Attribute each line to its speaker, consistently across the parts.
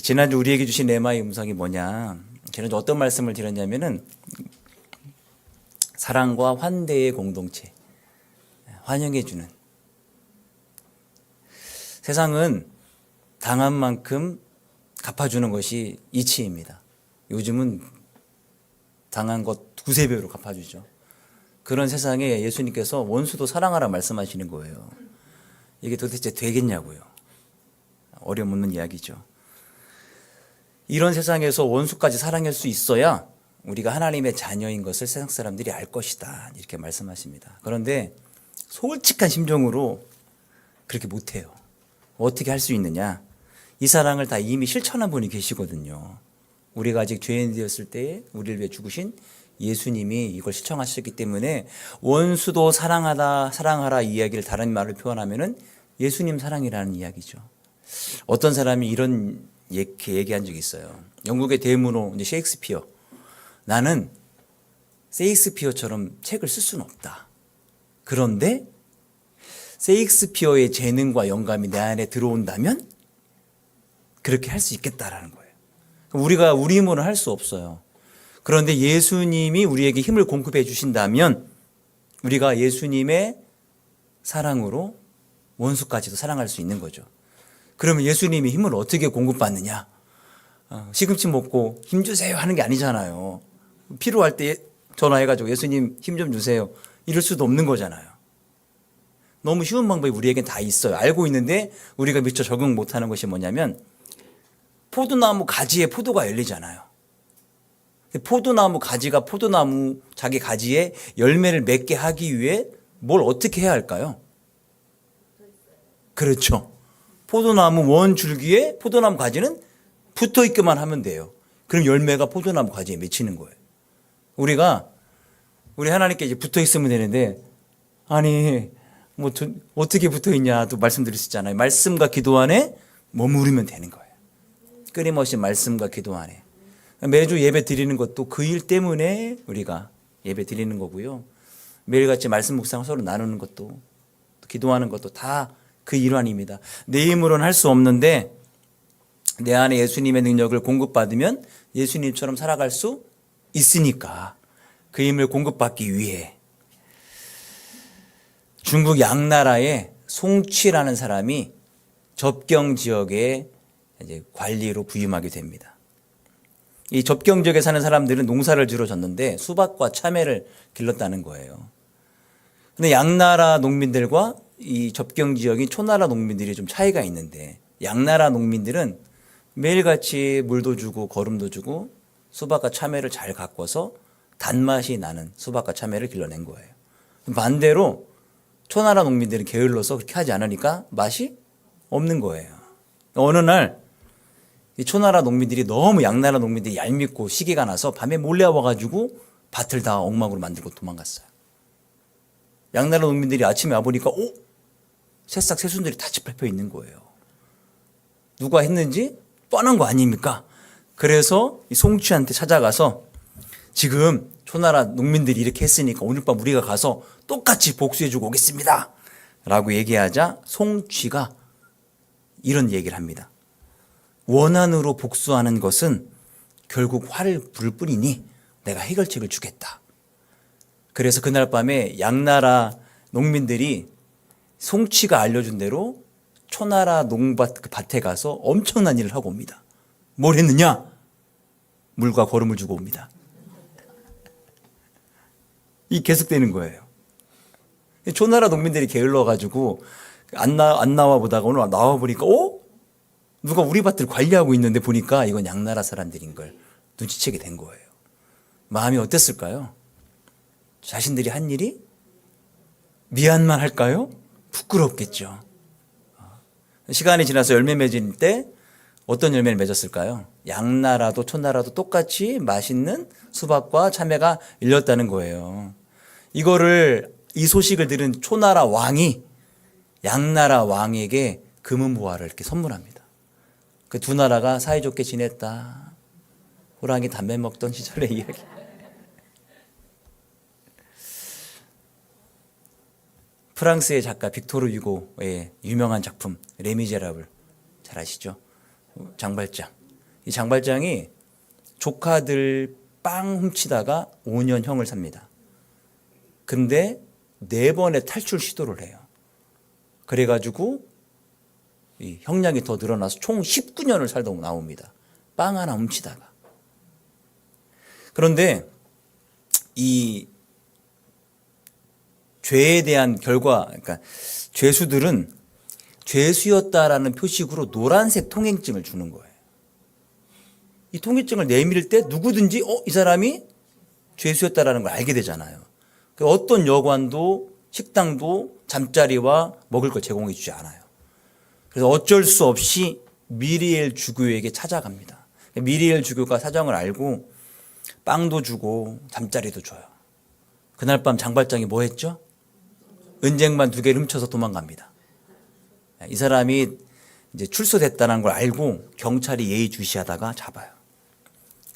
Speaker 1: 지난주 우리에게 주신 레마의 음성이 뭐냐? 지난주 어떤 말씀을 드렸냐면은 사랑과 환대의 공동체, 환영해주는. 세상은 당한 만큼 갚아주는 것이 이치입니다. 요즘은 당한 것 두세 배로 갚아주죠. 그런 세상에 예수님께서 원수도 사랑하라 말씀하시는 거예요. 이게 도대체 되겠냐고요. 어려움없는 이야기죠. 이런 세상에서 원수까지 사랑할 수 있어야 우리가 하나님의 자녀인 것을 세상 사람들이 알 것이다, 이렇게 말씀하십니다. 그런데 솔직한 심정으로 그렇게 못해요. 어떻게 할 수 있느냐? 이 사랑을 다 이미 실천한 분이 계시거든요. 우리가 아직 죄인 되었을 때에 우리를 위해 죽으신 예수님이 이걸 실천하셨기 때문에 원수도 사랑하라 이야기를 다른 말로 표현하면은 예수님 사랑이라는 이야기죠. 어떤 사람이 이런 얘기한 적이 있어요. 영국의 대문호 이제 셰익스피어. 나는 셰익스피어처럼 책을 쓸 수는 없다. 그런데 셰익스피어의 재능과 영감이 내 안에 들어온다면 그렇게 할 수 있겠다라는 거예요. 우리가 우리 힘으로는 할 수 없어요. 그런데 예수님이 우리에게 힘을 공급해 주신다면 우리가 예수님의 사랑으로 원수까지도 사랑할 수 있는 거죠. 그러면 예수님이 힘을 어떻게 공급받느냐? 시금치 먹고 힘 주세요 하는 게 아니잖아요. 필요할 때 전화해가지고 예수님 힘 좀 주세요, 이럴 수도 없는 거잖아요. 너무 쉬운 방법이 우리에겐 다 있어요. 알고 있는데 우리가 미처 적응 못하는 것이 뭐냐면 포도나무 가지에 포도가 열리잖아요. 포도나무 가지가 포도나무 자기 가지에 열매를 맺게 하기 위해 뭘 어떻게 해야 할까요? 그렇죠. 포도나무 원 줄기에 포도나무 가지는 붙어 있기만 하면 돼요. 그럼 열매가 포도나무 가지에 맺히는 거예요. 우리 하나님께 이제 붙어 있으면 되는데, 아니 뭐 어떻게 붙어 있냐 또 말씀드렸었잖아요. 말씀과 기도 안에 머무르면 되는 거예요. 끊임없이 말씀과 기도 안에. 매주 예배 드리는 것도 그 일 때문에 우리가 예배 드리는 거고요. 매일같이 말씀 묵상 서로 나누는 것도, 기도하는 것도 다 그 일환입니다. 내 힘으로는 할 수 없는데 내 안에 예수님의 능력을 공급받으면 예수님처럼 살아갈 수 있으니까 그 힘을 공급받기 위해 중국 양나라의 송취라는 사람이 접경 지역에 이제 관리로 부임하게 됩니다. 이 접경 지역에 사는 사람들은 농사를 주로 졌는데 수박과 참외를 길렀다는 거예요. 근데 양나라 농민들과 이 접경 지역인 초나라 농민들이 좀 차이가 있는데, 양나라 농민들은 매일같이 물도 주고 거름도 주고 수박과 참외를 잘 가꿔서 단맛이 나는 수박과 참외를 길러낸 거예요. 반대로 초나라 농민들은 게을러서 그렇게 하지 않으니까 맛이 없는 거예요. 어느 날 이 초나라 농민들이 너무 양나라 농민들이 얄밉고 시기가 나서 밤에 몰래 와가지고 밭을 다 엉망으로 만들고 도망갔어요. 양나라 농민들이 아침에 와보니까 새싹 새순들이 다 짓밟혀 있는 거예요. 누가 했는지 뻔한 거 아닙니까? 그래서 이 송취한테 찾아가서 지금 초나라 농민들이 이렇게 했으니까 오늘 밤 우리가 가서 똑같이 복수해주고 오겠습니다 라고 얘기하자 송취가 이런 얘기를 합니다. 원한으로 복수하는 것은 결국 화를 부를 뿐이니 내가 해결책을 주겠다. 그래서 그날 밤에 양나라 농민들이 송취가 알려준 대로 초나라 농밭 그 밭에 가서 엄청난 일을 하고 옵니다. 뭘 했느냐? 물과 거름을 주고 옵니다. 이 계속되는 거예요. 초나라 농민들이 게을러가지고 안 나와 보다가 오늘 나와 보니까 누가 우리 밭을 관리하고 있는데 보니까 이건 양나라 사람들인 걸 눈치채게 된 거예요. 마음이 어땠을까요? 자신들이 한 일이 미안만 할까요? 부끄럽겠죠. 시간이 지나서 열매 맺을 때 어떤 열매를 맺었을까요? 양나라도 초나라도 똑같이 맛있는 수박과 참외가 일렸다는 거예요. 이 소식을 들은 초나라 왕이 양나라 왕에게 금은보화를 이렇게 선물합니다. 그 두 나라가 사이좋게 지냈다. 호랑이 담배 먹던 시절의 이야기. 프랑스의 작가 빅토르 유고의 유명한 작품 레미제라블 잘 아시죠? 장발장. 이 장발장이 조카들 빵 훔치다가 5년 형을 삽니다. 근데 4번의 탈출 시도를 해요. 그래가지고 이 형량이 더 늘어나서 총 19년을 살다 나옵니다. 빵 하나 훔치다가. 그런데 이 죄에 대한 결과, 그러니까 죄수들은 죄수였다라는 표식으로 노란색 통행증을 주는 거예요. 이 통행증을 내밀 때 누구든지 이 사람이 죄수였다라는 걸 알게 되잖아요. 어떤 여관도 식당도 잠자리와 먹을 걸 제공해 주지 않아요. 그래서 어쩔 수 없이 미리엘 주교에게 찾아갑니다. 미리엘 주교가 사정을 알고 빵도 주고 잠자리도 줘요. 그날 밤 장발장이 뭐 했죠? 은쟁반 2개를 훔쳐서 도망갑니다. 이 사람이 이제 출소됐다는 걸 알고 경찰이 예의주시하다가 잡아요.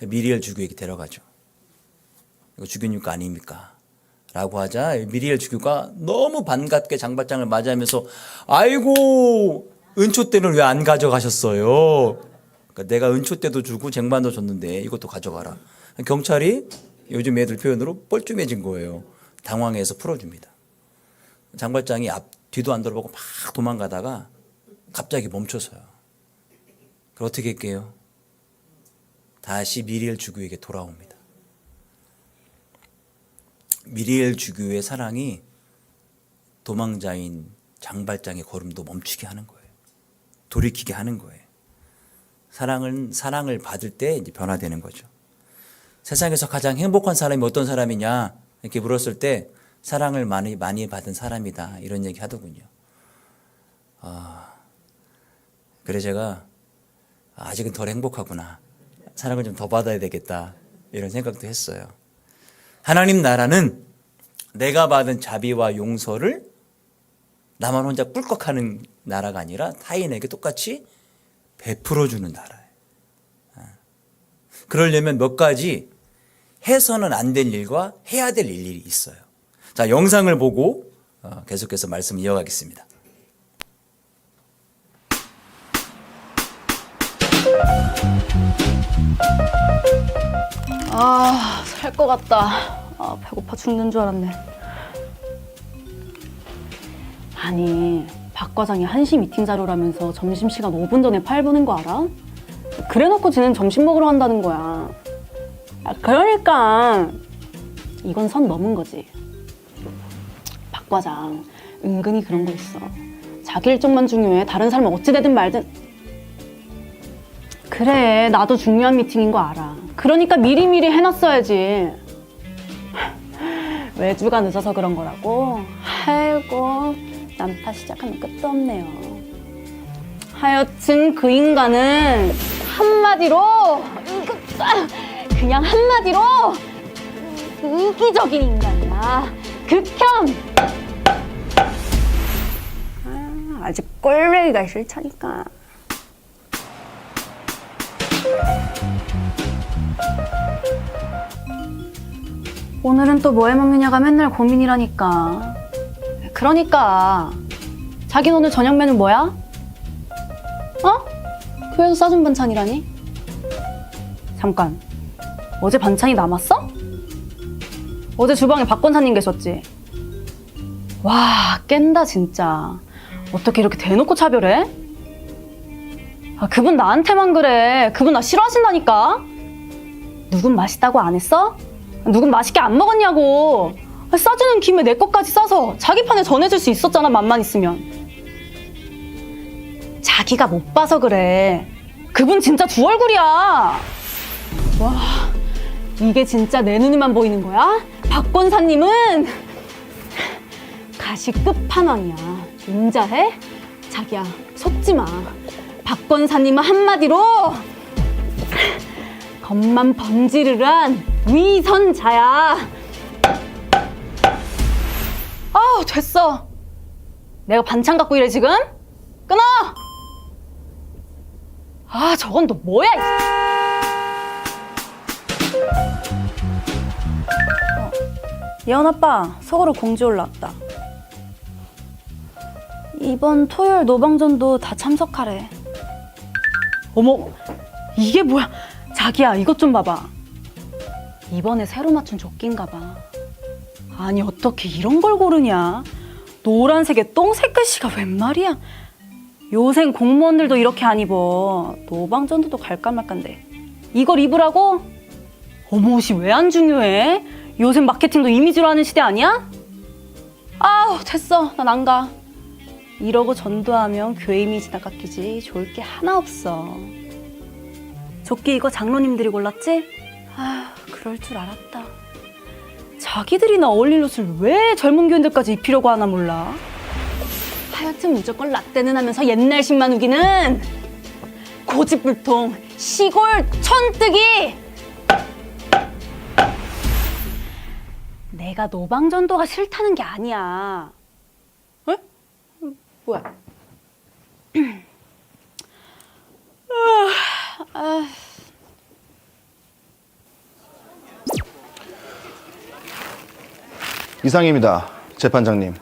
Speaker 1: 미리엘 주교에게 데려가죠. 이거 주교님 거 아닙니까? 라고 하자 미리엘 주교가 너무 반갑게 장발장을 맞이하면서 아이고 은초 때는 왜 안 가져가셨어요? 그러니까 내가 은초 때도 주고 쟁반도 줬는데 이것도 가져가라. 경찰이 요즘 애들 표현으로 뻘쭘해진 거예요. 당황해서 풀어줍니다. 장발장이 뒤도 안 돌아보고 막 도망가다가 갑자기 멈춰서요. 그럼 어떻게 할게요? 다시 미리엘 주교에게 돌아옵니다. 미리엘 주교의 사랑이 도망자인 장발장의 걸음도 멈추게 하는 거예요. 돌이키게 하는 거예요. 사랑을 받을 때 이제 변화되는 거죠. 세상에서 가장 행복한 사람이 어떤 사람이냐 이렇게 물었을 때 사랑을 많이 받은 사람이다 이런 얘기 하더군요. 그래 제가 아직은 덜 행복하구나. 사랑을 좀 더 받아야 되겠다 이런 생각도 했어요. 하나님 나라는 내가 받은 자비와 용서를 나만 혼자 꿀꺽하는 나라가 아니라 타인에게 똑같이 베풀어주는 나라예요. 그러려면 몇 가지 해서는 안 될 일과 해야 될 일이 있어요. 자, 영상을 보고 계속해서 말씀 이어가겠습니다.
Speaker 2: 살 것 같다. 배고파 죽는 줄 알았네. 아니, 박 과장이 1시 미팅 자료라면서 점심시간 5분 전에 파일 보낸 거 알아? 그래놓고 지는 점심 먹으러 간다는 거야. 그러니까 이건 선 넘은 거지. 박 과장 은근히 그런 거 있어. 자기 일정만 중요해. 다른 사람은 어찌 되든 말든. 그래, 나도 중요한 미팅인 거 알아. 그러니까 미리미리 해놨어야지. 외주가 늦어서 그런 거라고? 아이고, 남탓 시작하면 끝도 없네요. 하여튼 그 인간은 한마디로 그냥 한마디로 이기적인 인간이야. 극혐! 아직 꼴레기가 싫다니까. 오늘은 또 뭐 해먹느냐가 맨날 고민이라니까. 그러니까 자긴 오늘 저녁 메뉴 뭐야? 교회에서 싸준 반찬이라니? 잠깐, 어제 반찬이 남았어? 어제 주방에 박 권사님 계셨지? 와, 깬다 진짜. 어떻게 이렇게 대놓고 차별해? 그분 나한테만 그래. 그분 나 싫어하신다니까. 누군 맛있다고 안 했어? 누군 맛있게 안 먹었냐고. 싸주는 김에 내 것까지 싸서 자기 판에 전해줄 수 있었잖아, 맘만 있으면. 자기가 못 봐서 그래. 그분 진짜 두 얼굴이야. 와, 이게 진짜 내 눈에만 보이는 거야? 박 권사님은 가시 끝판왕이야. 인자해? 자기야, 속지 마. 박 권사님은 한마디로 겉만 번지르르한 위선자야. 됐어. 내가 반찬 갖고 이래 지금? 끊어! 저건 또 뭐야? 예원 아빠, 속으로 공지 올라왔다. 이번 토요일 노방전도 다 참석하래. 어머, 이게 뭐야? 자기야, 이것 좀 봐봐. 이번에 새로 맞춘 조끼인가 봐. 아니, 어떻게 이런 걸 고르냐? 노란색에 똥색 글씨가 웬 말이야? 요새 공무원들도 이렇게 안 입어. 노방전도도 갈까 말까인데 이걸 입으라고? 어머, 옷이 왜 안 중요해? 요새 마케팅도 이미지로 하는 시대 아니야? 아우, 됐어. 난 안 가. 이러고 전도하면 교회 이미지나 깎이지 좋을 게 하나 없어. 조끼 이거 장로님들이 골랐지? 아, 그럴 줄 알았다. 자기들이나 어울릴 옷을 왜 젊은 교인들까지 입히려고 하나 몰라. 하여튼 무조건 라떼는 하면서 옛날식만 우기는 고집불통 시골 천뜨기. 내가 노방전도가 싫다는 게 아니야. 에? 뭐야?
Speaker 3: 이상입니다, 재판장님.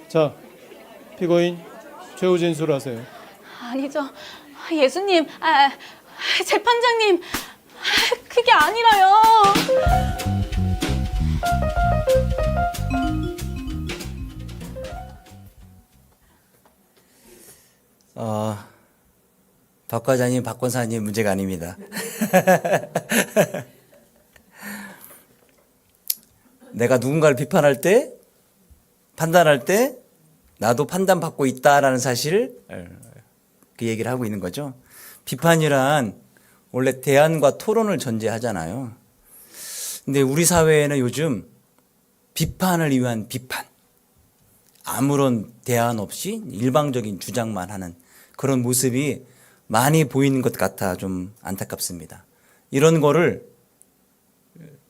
Speaker 4: 자, 피고인 최후 진술하세요.
Speaker 2: 아니죠. 예수님, 재판장님, 그게 아니라요.
Speaker 1: 박 과장님, 박 권사님 문제가 아닙니다. 내가 누군가를 비판할 때, 판단할 때 나도 판단받고 있다라는 사실을 그 얘기를 하고 있는 거죠. 비판이란 원래 대안과 토론을 전제하잖아요. 근데 우리 사회에는 요즘 비판을 위한 비판, 아무런 대안 없이 일방적인 주장만 하는 그런 모습이 많이 보이는 것 같아 좀 안타깝습니다. 이런 거를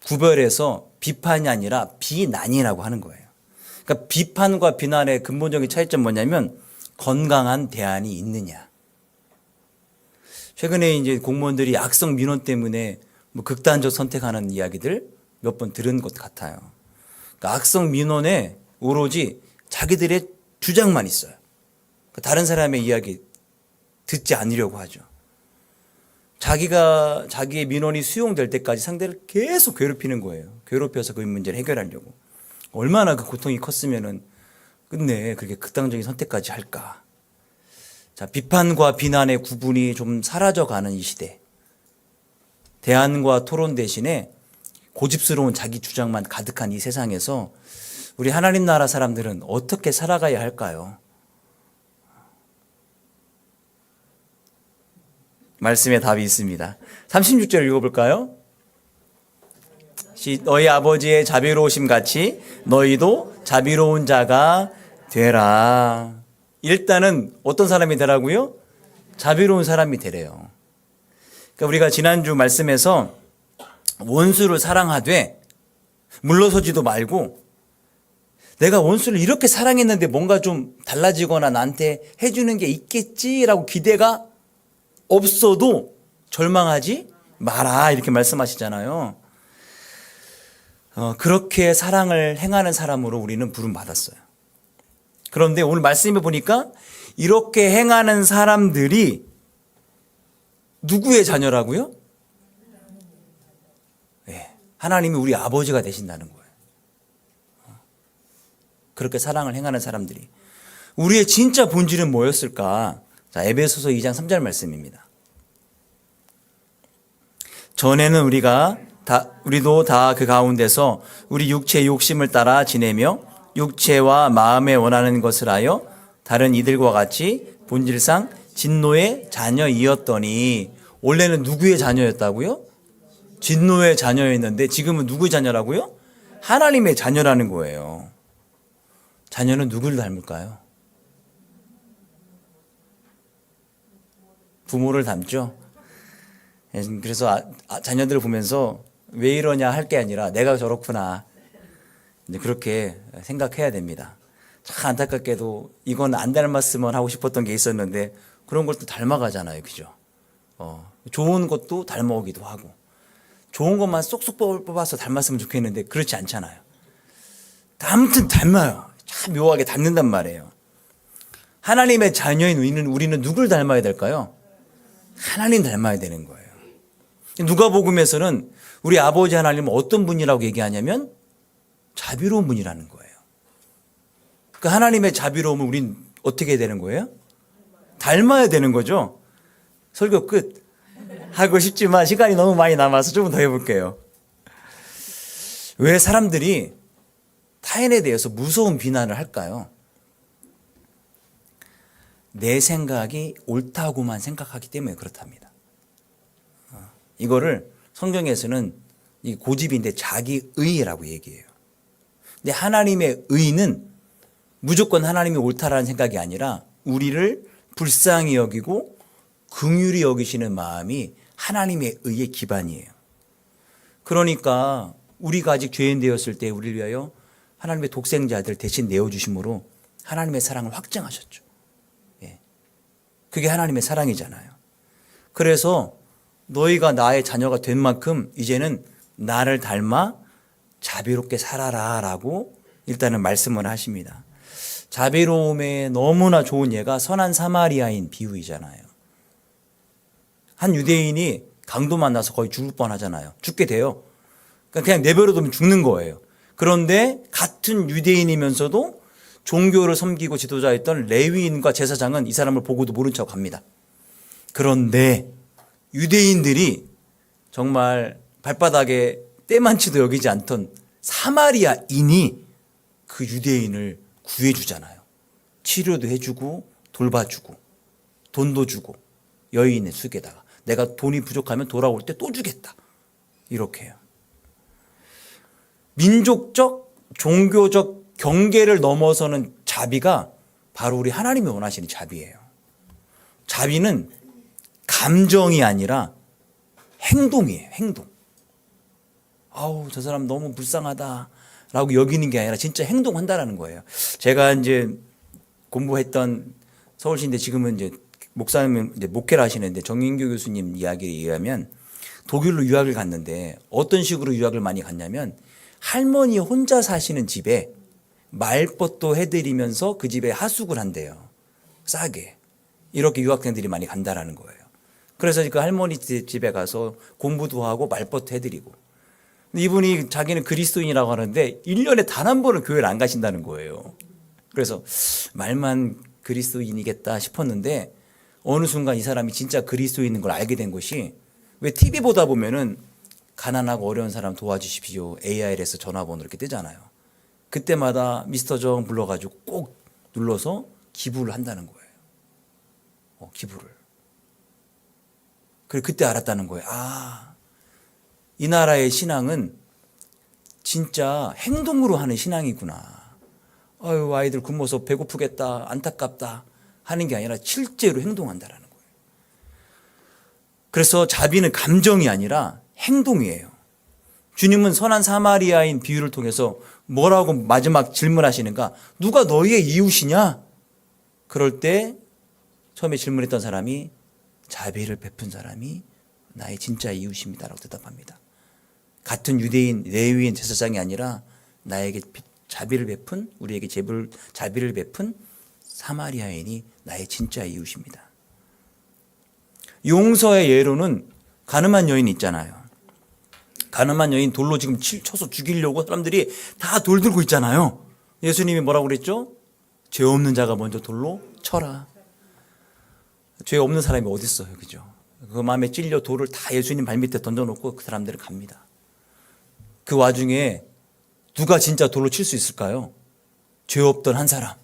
Speaker 1: 구별해서 비판이 아니라 비난이라고 하는 거예요. 그러니까 비판과 비난의 근본적인 차이점 뭐냐면 건강한 대안이 있느냐. 최근에 이제 공무원들이 악성 민원 때문에 뭐 극단적 선택하는 이야기들 몇 번 들은 것 같아요. 그러니까 악성 민원에 오로지 자기들의 주장만 있어요. 다른 사람의 이야기 듣지 않으려고 하죠. 자기의 민원이 수용될 때까지 상대를 계속 괴롭히는 거예요. 괴롭혀서 그 문제를 해결하려고. 얼마나 그 고통이 컸으면은 끝내 그렇게 극단적인 선택까지 할까. 자, 비판과 비난의 구분이 좀 사라져가는 이 시대. 대안과 토론 대신에 고집스러운 자기 주장만 가득한 이 세상에서 우리 하나님 나라 사람들은 어떻게 살아가야 할까요? 말씀에 답이 있습니다. 36절 읽어볼까요? 너희 아버지의 자비로우심 같이 너희도 자비로운 자가 되라. 일단은 어떤 사람이 되라고요? 자비로운 사람이 되래요. 그러니까 우리가 지난주 말씀에서 원수를 사랑하되 물러서지도 말고 내가 원수를 이렇게 사랑했는데 뭔가 좀 달라지거나 나한테 해주는 게 있겠지라고 기대가 없어도 절망하지 마라 이렇게 말씀하시잖아요. 그렇게 사랑을 행하는 사람으로 우리는 부름받았어요. 그런데 오늘 말씀해 보니까 이렇게 행하는 사람들이 누구의 자녀라고요? 네, 하나님이 우리 아버지가 되신다는 거예요. 그렇게 사랑을 행하는 사람들이. 우리의 진짜 본질은 뭐였을까? 자, 에베소서 2장 3절 말씀입니다. 전에는 우리도 다 그 가운데서 우리 육체의 욕심을 따라 지내며 육체와 마음에 원하는 것을 하여 다른 이들과 같이 본질상 진노의 자녀이었더니. 원래는 누구의 자녀였다고요? 진노의 자녀였는데 지금은 누구의 자녀라고요? 하나님의 자녀라는 거예요. 자녀는 누구를 닮을까요? 부모를 닮죠. 그래서 자녀들을 보면서 왜 이러냐 할 게 아니라 내가 저렇구나. 그렇게 생각해야 됩니다. 참 안타깝게도 이건 안 닮았으면 하고 싶었던 게 있었는데 그런 걸 또 닮아가잖아요. 그죠? 좋은 것도 닮아오기도 하고 좋은 것만 쏙쏙 뽑아서 닮았으면 좋겠는데 그렇지 않잖아요. 아무튼 닮아요. 참 묘하게 닮는단 말이에요. 하나님의 자녀인 우리는 누굴 닮아야 될까요? 하나님 닮아야 되는 거예요. 누가복음에서는 우리 아버지 하나님은 어떤 분이라고 얘기하냐면 자비로운 분이라는 거예요. 그 하나님의 자비로움을 우린 어떻게 해야 되는 거예요? 닮아야 되는 거죠. 설교 끝. 하고 싶지만 시간이 너무 많이 남아서 좀 더 해볼게요. 왜 사람들이 타인에 대해서 무서운 비난을 할까요? 내 생각이 옳다고만 생각하기 때문에 그렇답니다. 이거를 성경에서는 이 고집인데 자기의라고 얘기해요. 근데 하나님의 의는 무조건 하나님이 옳다라는 생각이 아니라 우리를 불쌍히 여기고 긍휼히 여기시는 마음이 하나님의 의의 기반이에요. 그러니까 우리가 아직 죄인 되었을 때 우리를 위하여 하나님의 독생자 아들 대신 내어주심으로 하나님의 사랑을 확증하셨죠. 예. 그게 하나님의 사랑이잖아요. 그래서 너희가 나의 자녀가 된 만큼 이제는 나를 닮아 자비롭게 살아라 라고 일단은 말씀을 하십니다. 자비로움에 너무나 좋은 예가 선한 사마리아인 비유이잖아요. 한 유대인이 강도 만나서 거의 죽을 뻔하잖아요. 죽게 돼요. 그냥 내버려두면 죽는 거예요. 그런데 같은 유대인이면서도 종교를 섬기고 지도자였던 레위인과 제사장은 이 사람을 보고도 모른 척 합니다. 그런데 유대인들이 정말 발바닥에 때만치도 여기지 않던 사마리아인이 그 유대인을 구해주잖아요. 치료도 해주고 돌봐주고 돈도 주고 여인의 숙에다가 내가 돈이 부족하면 돌아올 때 또 주겠다. 이렇게 해요. 민족적, 종교적 경계를 넘어서는 자비가 바로 우리 하나님이 원하시는 자비예요. 자비는 감정이 아니라 행동이에요. 행동. 아우 저 사람 너무 불쌍하다 라고 여기는 게 아니라 진짜 행동한다라는 거예요. 제가 이제 공부했던 서울시인데 지금은 이제 목사님 이제 목회를 하시는데 정인교 교수님 이야기에 의하면 독일로 유학을 갔는데 어떤 식으로 유학을 많이 갔냐면 할머니 혼자 사시는 집에 말벗도 해드리면서 그 집에 하숙을 한대요. 싸게. 이렇게 유학생들이 많이 간다라는 거예요. 그래서 그 할머니 집에 가서 공부도 하고 말벗도 해드리고. 이분이 자기는 그리스도인이라고 하는데 1년에 단 한 번은 교회를 안 가신다는 거예요. 그래서 말만 그리스도인이겠다 싶었는데 어느 순간 이 사람이 진짜 그리스도인인 걸 알게 된 것이 왜 TV 보다 보면은 가난하고 어려운 사람 도와주십시오. AI에서 전화번호 이렇게 뜨잖아요. 그때마다 미스터 정 불러가지고 꼭 눌러서 기부를 한다는 거예요. 기부를. 그리고 그때 알았다는 거예요. 아, 이 나라의 신앙은 진짜 행동으로 하는 신앙이구나. 아유, 아이들 굶어서 배고프겠다, 안타깝다 하는 게 아니라 실제로 행동한다라는 거예요. 그래서 자비는 감정이 아니라 행동이에요. 주님은 선한 사마리아인 비유를 통해서 뭐라고 마지막 질문하시는가? 누가 너희의 이웃이냐? 그럴 때 처음에 질문했던 사람이 자비를 베푼 사람이 나의 진짜 이웃입니다라고 대답합니다. 같은 유대인, 레위인, 제사장이 아니라 나에게 자비를 베푼, 우리에게 자비를 베푼 사마리아인이 나의 진짜 이웃입니다. 용서의 예로는 가늠한 여인 있잖아요. 가늠한 여인 돌로 지금 쳐서 죽이려고 사람들이 다 돌 들고 있잖아요. 예수님이 뭐라고 그랬죠? 죄 없는 자가 먼저 돌로 쳐라. 죄 없는 사람이 어디 있어요, 그죠? 그 마음에 찔려 돌을 다 예수님 발밑에 던져놓고 그 사람들은 갑니다. 그 와중에 누가 진짜 돌로 칠 수 있을까요? 죄 없던 한 사람.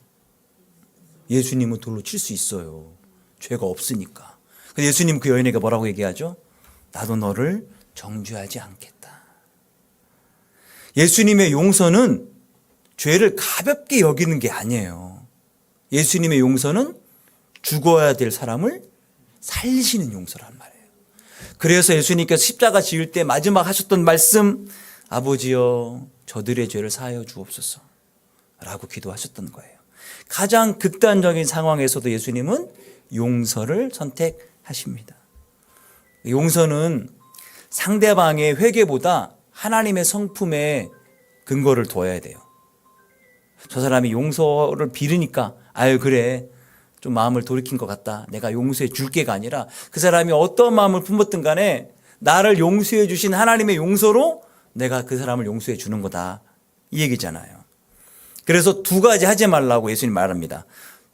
Speaker 1: 예수님은 돌로 칠 수 있어요. 죄가 없으니까. 근데 예수님 그 여인에게 뭐라고 얘기하죠? 나도 너를 정죄하지 않겠다. 예수님의 용서는 죄를 가볍게 여기는 게 아니에요. 예수님의 용서는 죽어야 될 사람을 살리시는 용서란 말이에요. 그래서 예수님께서 십자가 지을 때 마지막 하셨던 말씀, 아버지여 저들의 죄를 사하여 주옵소서 라고 기도하셨던 거예요. 가장 극단적인 상황에서도 예수님은 용서를 선택하십니다. 용서는 상대방의 회개보다 하나님의 성품에 근거를 둬야 돼요. 저 사람이 용서를 빌으니까 아유 그래 좀 마음을 돌이킨 것 같다. 내가 용서해 줄게가 아니라 그 사람이 어떤 마음을 품었든 간에 나를 용서해 주신 하나님의 용서로 내가 그 사람을 용서해 주는 거다. 이 얘기잖아요. 그래서 두 가지 하지 말라고 예수님 말합니다.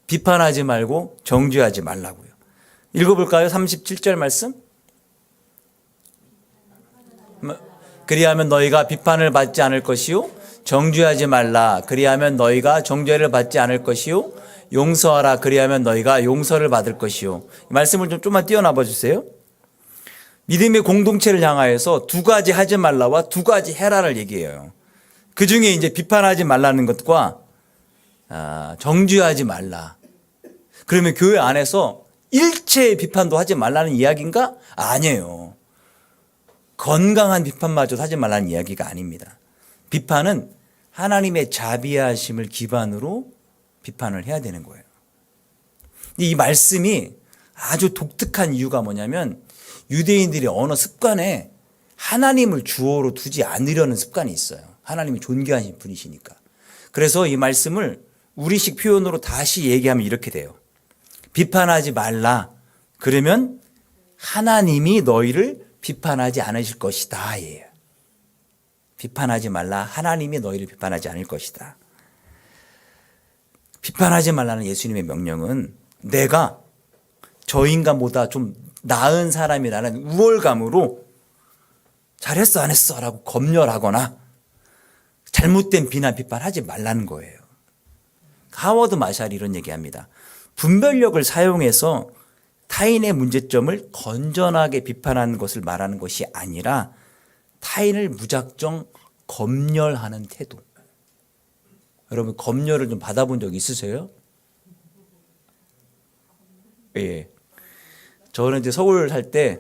Speaker 1: 비판하지 말고 정죄하지 말라고요. 읽어볼까요? 37절 말씀. 그리하면 너희가 비판을 받지 않을 것이요 정죄하지 말라. 그리하면 너희가 정죄를 받지 않을 것이요 용서하라. 그리하면 너희가 용서를 받을 것이요. 이 말씀을 좀 좀만 띄어나봐 주세요. 믿음의 공동체를 향하여서 두 가지 하지 말라와 두 가지 해라를 얘기해요. 그 중에 이제 비판하지 말라는 것과 정죄하지 말라. 그러면 교회 안에서 일체의 비판도 하지 말라는 이야기인가? 아니에요. 건강한 비판마저도 하지 말라는 이야기가 아닙니다. 비판은 하나님의 자비하심을 기반으로 비판을 해야 되는 거예요. 이 말씀이 아주 독특한 이유가 뭐냐면 유대인들의 언어 습관에 하나님을 주어로 두지 않으려는 습관이 있어요. 하나님이 존귀하신 분이시니까. 그래서 이 말씀을 우리식 표현으로 다시 얘기하면 이렇게 돼요. 비판하지 말라. 그러면 하나님이 너희를 비판하지 않으실 것이다. 예요. 비판하지 말라. 하나님이 너희를 비판하지 않을 것이다. 비판하지 말라는 예수님의 명령은 내가 저 인간보다 좀 나은 사람이라는 우월감으로 잘했어 안 했어 라고 검열하거나 잘못된 비난 비판하지 말라는 거예요. 하워드 마샬이 이런 얘기합니다. 분별력을 사용해서 타인의 문제점을 건전하게 비판하는 것을 말하는 것이 아니라 타인을 무작정 검열하는 태도. 여러분 검열을 좀 받아본 적 있으세요? 예. 저는 이제 서울 살 때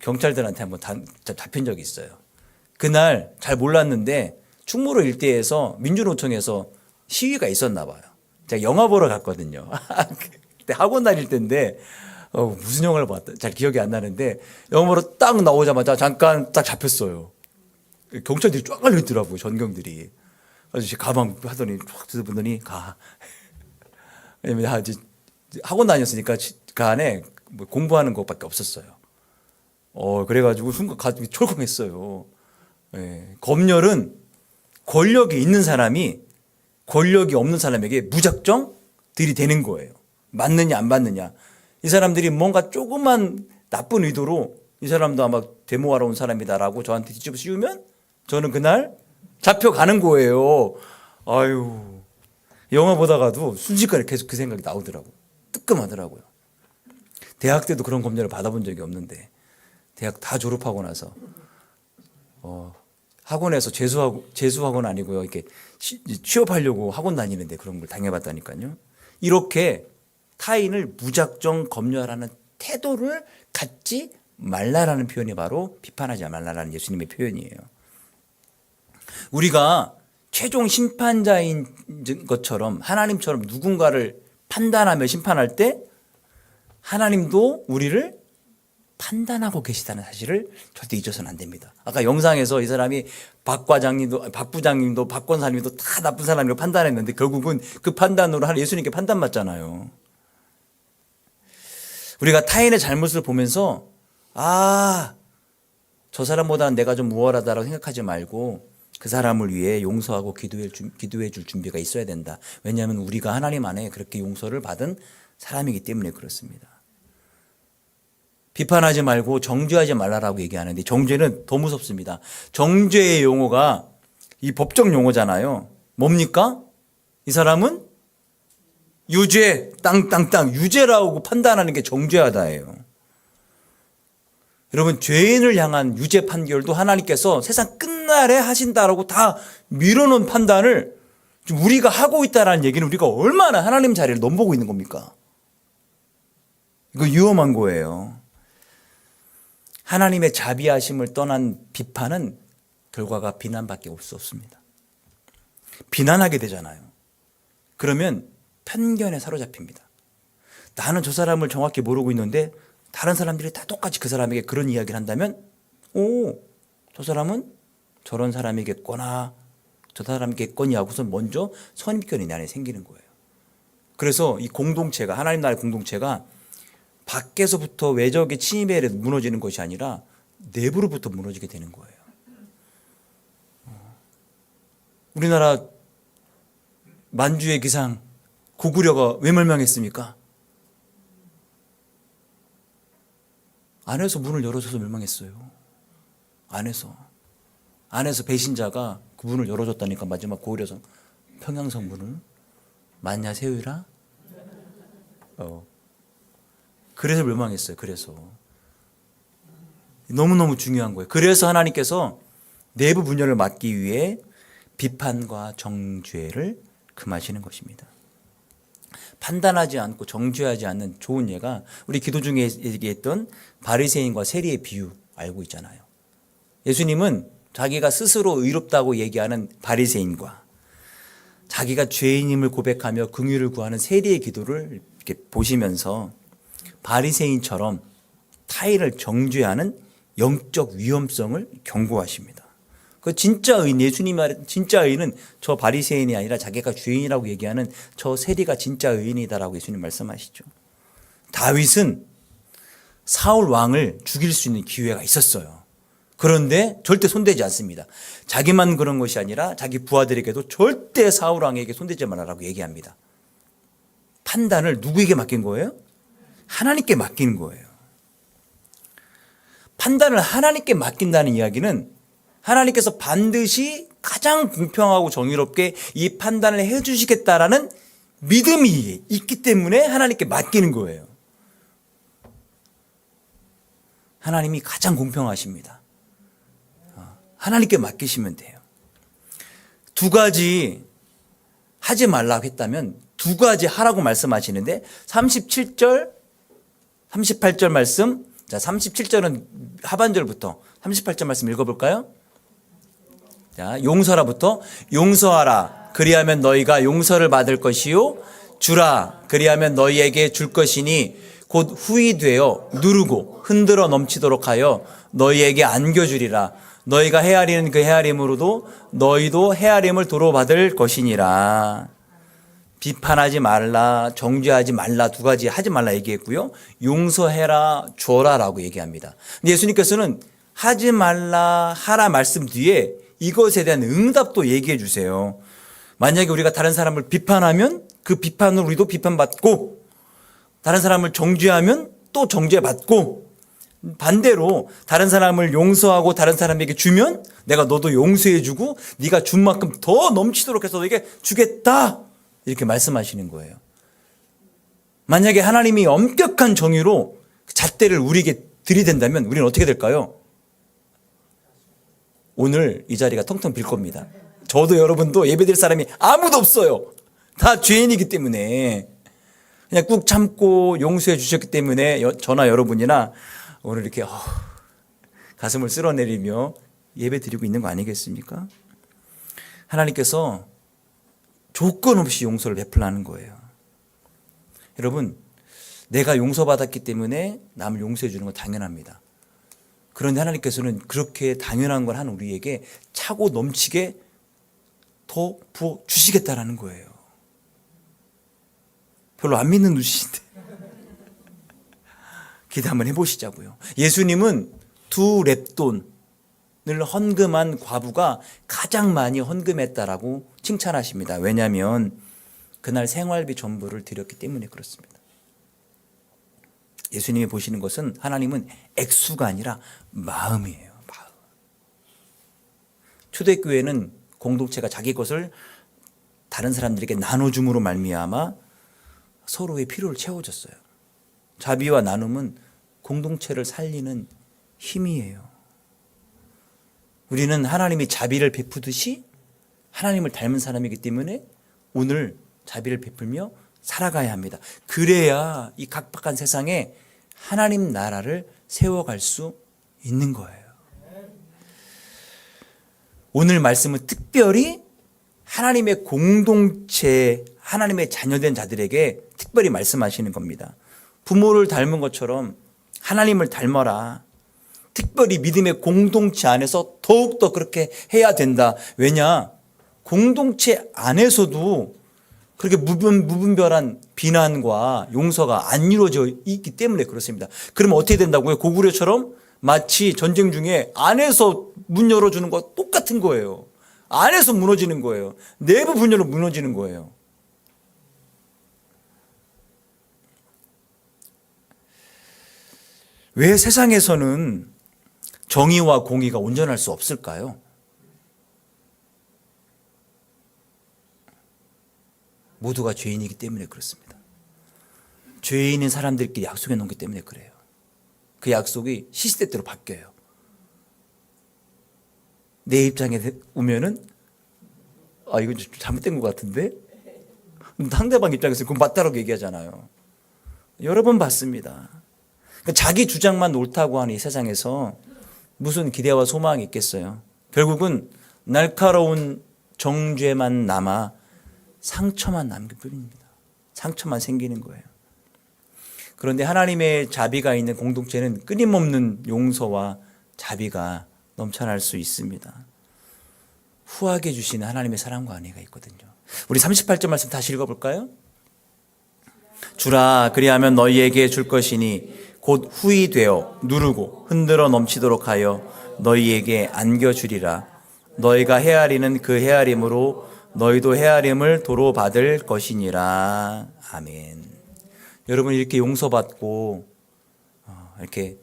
Speaker 1: 경찰들한테 한번 잡힌 적이 있어요. 그날 잘 몰랐는데 충무로 일대에서 민주노총에서 시위가 있었나 봐요. 제가 영화 보러 갔거든요. 그때 학원 다닐 때인데 무슨 영화를 봤다 잘 기억이 안 나는데 영화 보러 딱 나오자마자 잠깐 딱 잡혔어요. 경찰들이 쫙 깔려있더라고요. 전경들이. 그래서 가방 하더니 쫙 뒤져보더니 가. 왜냐면 학원 다녔으니까 그 안에 뭐 공부하는 것밖에 없었어요. 그래가지고 순간 가슴이 철컹했어요. 예. 검열은 권력이 있는 사람이 권력이 없는 사람에게 무작정 들이대는 거예요. 맞느냐 안 맞느냐. 이 사람들이 뭔가 조그만 나쁜 의도로 이 사람도 아마 데모하러 온 사람이다라고 저한테 뒤집어 씌우면 저는 그날 잡혀가는 거예요. 아유, 영화 보다가도 순식간에 계속 그 생각이 나오더라고요. 뜨끔하더라고요. 대학 때도 그런 검열을 받아본 적이 없는데 대학 다 졸업하고 나서 학원에서 재수학원 아니고요. 이렇게 취업하려고 학원 다니는데 그런 걸 당해봤다니까요. 이렇게 타인을 무작정 검열하는 태도를 갖지 말라라는 표현이 바로 비판하지 말라라는 예수님의 표현이에요. 우리가 최종 심판자인 것처럼 하나님처럼 누군가를 판단하며 심판할 때 하나님도 우리를 판단하고 계시다는 사실을 절대 잊어서는 안 됩니다. 아까 영상에서 이 사람이 박 부장님도 박 권사님도 다 나쁜 사람이라고 판단했는데 결국은 그 판단으로 예수님께 판단받잖아요. 우리가 타인의 잘못을 보면서 저 사람보다는 내가 좀 우월하다라고 생각하지 말고 그 사람을 위해 용서하고 기도해 줄 준비가 있어야 된다. 왜냐하면 우리가 하나님 안에 그렇게 용서를 받은 사람이기 때문에 그렇습니다. 비판하지 말고 정죄하지 말라라고 얘기하는데 정죄는 더 무섭습니다. 정죄의 용어가 이 법적 용어잖아요. 뭡니까? 이 사람은 유죄, 땅땅땅 유죄라고 판단하는 게 정죄하다예요. 여러분 죄인을 향한 유죄 판결도 하나님께서 세상 끝날에 하신다라고 다 밀어놓은 판단을 지금 우리가 하고 있다는 얘기는 우리가 얼마나 하나님 자리를 넘보고 있는 겁니까? 이거 위험한 거예요. 하나님의 자비하심을 떠난 비판은 결과가 비난밖에 올 수 없습니다. 비난하게 되잖아요. 그러면 편견에 사로잡힙니다. 나는 저 사람을 정확히 모르고 있는데 다른 사람들이 다 똑같이 그 사람에게 그런 이야기를 한다면 저 사람은 저런 사람이겠거나 저 사람이겠거니 하고서 먼저 선입견이 내 안에 생기는 거예요. 그래서 이 공동체가, 하나님 나라의 공동체가 밖에서부터 외적의 침입에 무너지는 것이 아니라 내부로부터 무너지게 되는 거예요. 우리나라 만주의 기상 고구려가 왜 멸망했습니까? 안에서 문을 열어줘서 멸망했어요. 안에서 배신자가 그 문을 열어줬다니까. 마지막 고구려성 평양성 문을 맞냐 세우라. 그래서 멸망했어요. 그래서 너무너무 중요한 거예요. 그래서 하나님께서 내부 분열을 막기 위해 비판과 정죄를 금하시는 것입니다. 판단하지 않고 정죄하지 않는 좋은 예가 우리 기도 중에 얘기했던 바리새인과 세리의 비유 알고 있잖아요. 예수님은 자기가 스스로 의롭다고 얘기하는 바리새인과 자기가 죄인임을 고백하며 긍휼을 구하는 세리의 기도를 이렇게 보시면서 바리새인처럼 타인을 정죄하는 영적 위험성을 경고하십니다. 그 진짜 의인, 예수님이 말한 진짜 의인은 저 바리새인이 아니라 자기가 죄인이라고 얘기하는 저 세리가 진짜 의인이다라고 예수님 말씀하시죠. 다윗은 사울 왕을 죽일 수 있는 기회가 있었어요. 그런데 절대 손대지 않습니다. 자기만 그런 것이 아니라 자기 부하들에게도 절대 사울 왕에게 손대지 말라라고 얘기합니다. 판단을 누구에게 맡긴 거예요? 하나님께 맡긴 거예요. 판단을 하나님께 맡긴다는 이야기는 하나님께서 반드시 가장 공평하고 정의롭게 이 판단을 해주시겠다라는 믿음이 있기 때문에 하나님께 맡기는 거예요. 하나님이 가장 공평하십니다. 하나님께 맡기시면 돼요. 두 가지 하지 말라고 했다면 두 가지 하라고 말씀하시는데 37절, 38절 말씀. 자, 37절은 하반절부터 38절 말씀 읽어볼까요? 자, 용서라부터 용서하라. 그리하면 너희가 용서를 받을 것이요. 주라. 그리하면 너희에게 줄 것이니 곧 후히 되어 누르고 흔들어 넘치도록 하여 너희에게 안겨주리라. 너희가 헤아리는 그 헤아림으로도 너희도 헤아림을 도로 받을 것이니라. 비판하지 말라, 정죄하지 말라, 두 가지 하지 말라 얘기했고요. 용서해라, 줘라라고 얘기합니다. 근데 예수님께서는 하지 말라, 하라 말씀 뒤에 이것에 대한 응답도 얘기해 주세요. 만약에 우리가 다른 사람을 비판하면 그 비판으로 우리도 비판받고, 다른 사람을 정죄하면 또 정죄받고, 반대로 다른 사람을 용서하고 다른 사람에게 주면 내가 너도 용서해 주고 네가 준 만큼 더 넘치도록 해서 너에게 주겠다, 이렇게 말씀하시는 거예요. 만약에 하나님이 엄격한 정의로 잣대를 우리에게 들이댄다면 우리는 어떻게 될까요? 오늘 이 자리가 텅텅 빌 겁니다. 저도 여러분도 예배드릴 사람이 아무도 없어요. 다 죄인이기 때문에 그냥 꾹 참고 용서해 주셨기 때문에 저나 여러분이나 오늘 이렇게 가슴을 쓸어내리며 예배드리고 있는 거 아니겠습니까? 하나님께서 조건 없이 용서를 베풀라는 거예요. 여러분, 내가 용서받았기 때문에 남을 용서해 주는 건 당연합니다. 그런데 하나님께서는 그렇게 당연한 걸 한 우리에게 차고 넘치게 더 부어 주시겠다라는 거예요. 별로 안 믿는 눈치인데 기대 한번 해보시자고요. 예수님은 두 렙돈을 헌금한 과부가 가장 많이 헌금했다라고 칭찬하십니다. 왜냐하면 그날 생활비 전부를 드렸기 때문에 그렇습니다. 예수님이 보시는 것은, 하나님은 액수가 아니라 마음이에요. 마음. 초대교회는 공동체가 자기 것을 다른 사람들에게 나눠줌으로 말미암아 서로의 필요를 채워줬어요. 자비와 나눔은 공동체를 살리는 힘이에요. 우리는 하나님이 자비를 베푸듯이 하나님을 닮은 사람이기 때문에 오늘 자비를 베풀며 살아가야 합니다. 그래야 이 각박한 세상에 하나님 나라를 세워갈 수 있는 거예요. 오늘 말씀은 특별히 하나님의 공동체, 하나님의 자녀된 자들에게 특별히 말씀하시는 겁니다. 부모를 닮은 것처럼 하나님을 닮아라. 특별히 믿음의 공동체 안에서 더욱더 그렇게 해야 된다. 왜냐? 공동체 안에서도 그렇게 무분별한 비난과 용서가 안 이루어져 있기 때문에 그렇습니다. 그러면 어떻게 된다고요? 고구려처럼 마치 전쟁 중에 안에서 문 열어주는 거와 똑같은 거예요. 안에서 무너지는 거예요. 내부 분열로 무너지는 거예요. 왜 세상에서는 정의와 공의가 온전할 수 없을까요? 모두가 죄인이기 때문에 그렇습니다. 죄인인 사람들끼리 약속해 놓기 때문에 그래요. 그 약속이 시시때때로 바뀌어요. 내 입장에 오면은 이거 좀 잘못된 것 같은데? 상대방 입장에서 그건 맞다라고 얘기하잖아요. 여러 번 봤습니다. 그러니까 자기 주장만 옳다고 하는 이 세상에서 무슨 기대와 소망이 있겠어요. 결국은 날카로운 정죄만 남아 상처만 남길 뿐입니다. 상처만 생기는 거예요. 그런데 하나님의 자비가 있는 공동체는 끊임없는 용서와 자비가 넘쳐날 수 있습니다. 후하게 주시는 하나님의 사랑과 은혜가 있거든요. 우리 38절 말씀 다시 읽어볼까요? 주라 그리하면 너희에게 줄 것이니 곧 후히 되어 누르고 흔들어 넘치도록 하여 너희에게 안겨주리라. 너희가 헤아리는 그 헤아림으로 너희도 헤아림을 도로 받을 것이니라. 아멘. 여러분 이렇게 용서받고 이렇게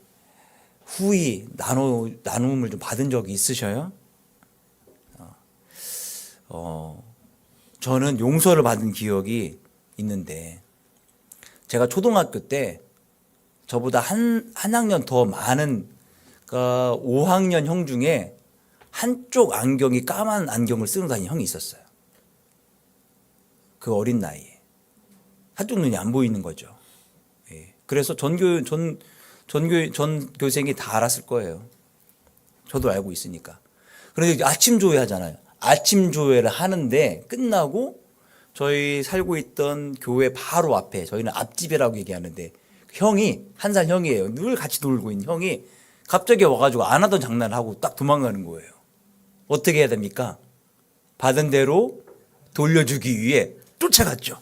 Speaker 1: 후히 나눔을 좀 받은 적이 있으셔요? 저는 용서를 받은 기억이 있는데 제가 초등학교 때 저보다 한 학년 더 많은 5학년 형 중에 한쪽 안경이 까만 안경을 쓰고 다니는 형이 있었어요. 그 어린 나이에. 한쪽 눈이 안 보이는 거죠. 예. 그래서 전 교생이 다 알았을 거예요. 저도 알고 있으니까. 그런데 아침 조회 하잖아요. 아침 조회를 하는데 끝나고 저희 살고 있던 교회 바로 앞에 저희는 앞집이라고 얘기하는데 형이 한 살 형이에요. 늘 같이 놀고 있는 형이 갑자기 와가지고 안 하던 장난을 하고 딱 도망가는 거예요. 어떻게 해야 됩니까? 받은 대로 돌려주기 위해 쫓아갔죠.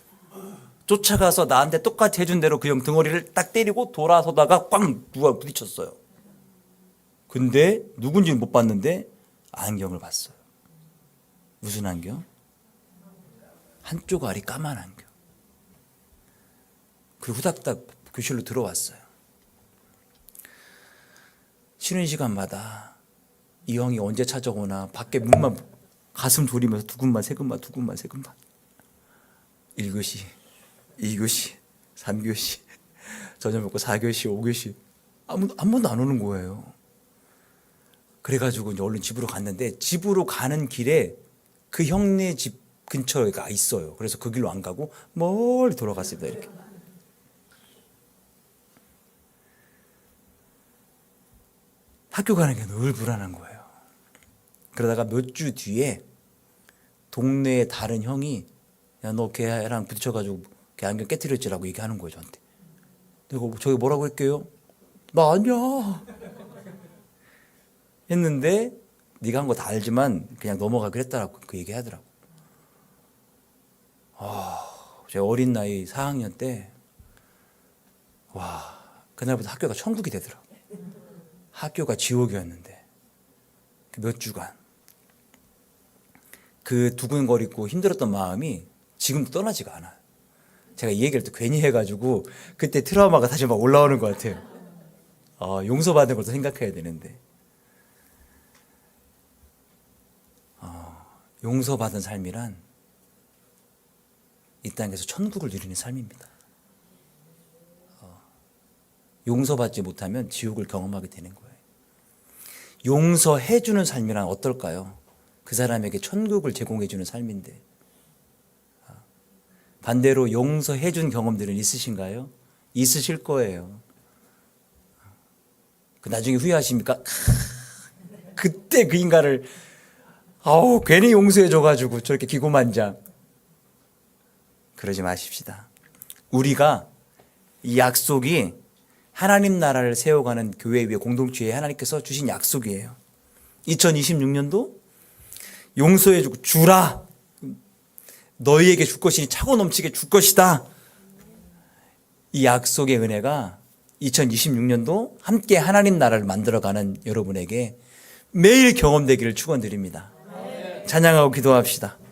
Speaker 1: 쫓아가서 나한테 똑같이 해준 대로 그 형 등어리를 딱 때리고 돌아서다가 꽝 누가 부딪혔어요. 근데 누군지는 못 봤는데 안경을 봤어요. 무슨 안경? 한쪽 알이 까만 안경. 그리고 후닥닥 교실로 들어왔어요. 쉬는 시간마다 이 형이 언제 찾아오나 밖에 문만 가슴 졸이면서 두근만 세근만 1교시, 2교시, 3교시, 저녁 먹고 4교시, 5교시 한 번도 안 오는 거예요. 그래가지고 이제 얼른 집으로 갔는데 집으로 가는 길에 그 형네 집 근처가 있어요. 그래서 그 길로 안 가고 멀리 돌아갔습니다. 이렇게. 학교 가는 게 늘 불안한 거예요. 그러다가 몇 주 뒤에 동네의 다른 형이 야, 너 걔랑 부딪혀가지고 걔 안경 깨트렸지라고 얘기하는 거예요, 저한테. 내가 저기 뭐라고 할게요? 나 아니야. 했는데 네가 한 거 다 알지만 그냥 넘어가 그랬다라고 그 얘기 하더라고. 제가 어린 나이 4학년 때 그날부터 학교가 천국이 되더라고. 학교가 지옥이었는데 그 몇 주간 그 두근거리고 힘들었던 마음이 지금도 떠나지가 않아요. 제가 이 얘기를 또 괜히 해가지고 그때 트라우마가 다시 막 올라오는 것 같아요. 용서받는 것도 생각해야 되는데 용서받은 삶이란 이 땅에서 천국을 누리는 삶입니다. 용서받지 못하면 지옥을 경험하게 되는 거예요. 용서해주는 삶이란 어떨까요? 그 사람에게 천국을 제공해주는 삶인데 반대로 용서해준 경험들은 있으신가요? 있으실 거예요. 나중에 후회하십니까? 그때 그 인간을 괜히 용서해줘가지고 저렇게 기고만장. 그러지 마십시다. 우리가 이 약속이 하나님 나라를 세워가는 교회 위에 공동체에 하나님께서 주신 약속이에요. 2026년도 용서해주고 주라. 너희에게 줄 것이니 차고 넘치게 줄 것이다. 이 약속의 은혜가 2026년도 함께 하나님 나라를 만들어가는 여러분에게 매일 경험되기를 축원드립니다. 찬양하고 기도합시다.